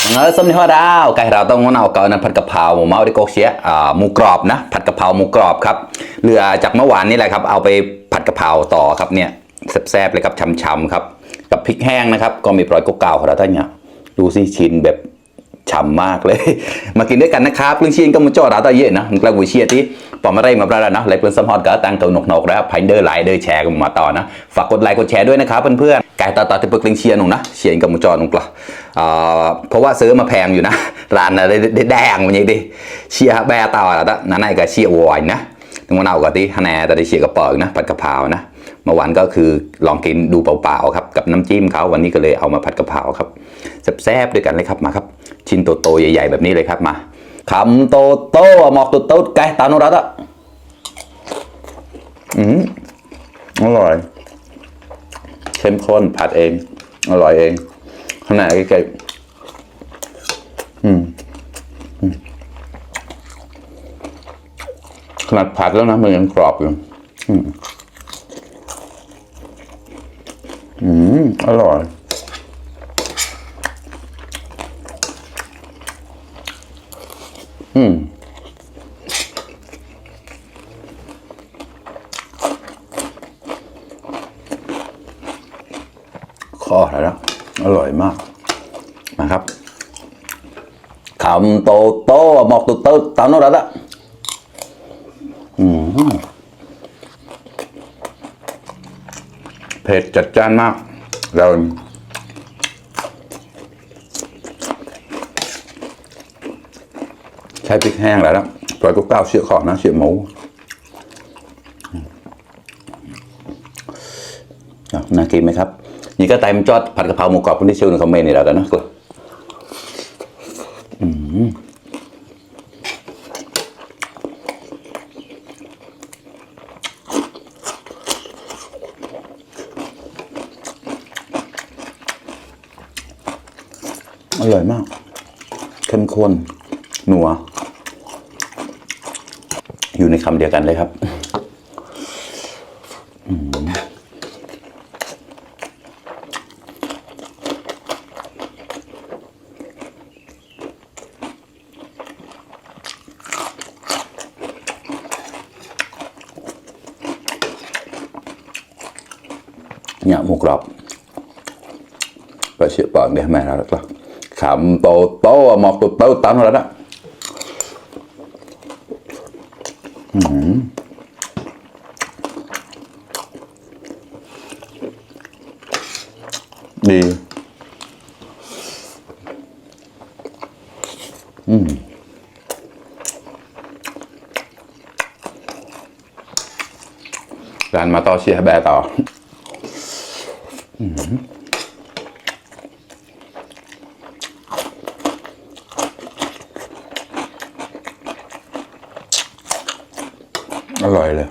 สมนิฮดาวไก่เราต้องเอาเกานะผัดกะเพราหมูเมาดิโกเชียหมูกรอบนะผัดกะเพราหมูกรอบครับเหลือจากเมื่อวานนี่แหละครับเอาไปผัดกะเพราต่อครับเนี่ยแซ่บๆเลยครับช่ำๆครับกับพริกแห้งนะครับก็มีปล่อยกุ๊กเก่าของเราท่านเนี่ยดูสิชินแบบฉ่ำมากเลยมากินด้วยกันนะครับเรื่องชินก็มุจอเราตาเยอะนะกลางวิเชียที่ปอมอะไรมาประดานะไลฟ์เพื่อนสมฮอตก็ตั้งตัวหนกๆแล้วไพเดอร์ไลเดอร์แชร์กันมาต่อนะฝากกดไลค์กดแชร์ด้วยนะครับเพื่อนๆไก่ต่อที่เปิดลิงเชียร์หนุ่มนะเชียร์กับมุจอหนุ่มกล่ะเพราะว่าซื้อมาแพงอยู่นะร้านได้แดงอย่างนี้ดิเชียร์แบร์ต่อแล้วนั่นไงก็เชียร์วอยนะถึงวันเอาก็ที่ฮะแน่แต่ได้เชียร์กระเป๋านะผัดกะเพรานะเมื่อวานก็คือลองกินดูเปล่าๆครับกับน้ำจิ้มเขาวันนี้ก็เลยเอามาผัดกะเพราครับแซ่บๆด้วยกันเลยครับมาครับชิ้นโตๆใหญ่ๆแบบนี้เลยครับมาคำโตๆหมอกโตๆไก่ตาโนรัตอ่ะอร่อยเข้มข้นผัดเองอร่อยเองขนาดใกล้ขนาดผัดแล้วนะมันยังกรอบอยู่อร่อยคอแล้วอร่อยมากนะครับคำโตหมอกโตตามโน้ตแล้วเผ็ดจัดจ้านมากเราใช้พริกแห้งแล้วปล่อยกุ๊กเก้าเชี่ยขอนะเชี่ยหมูน่ากินไหมครับนี่ก็ไต่มันจอดผัดกะเพราหมูกรอบคนที่ชื่อในคอมเมนต์นี่แล้วกันนะอร่อยมากเข้มข้นนัวอยู่ในคำเดียวกันเลยครับเนี่ยหมูกรอบไปเชื่อปากเดี๋ยวแม่เราแล้วขำโตหมอกโตตั้งแล้วนะดีร้านมาต่อเชียร์แบร์ต่ออร่อยเลย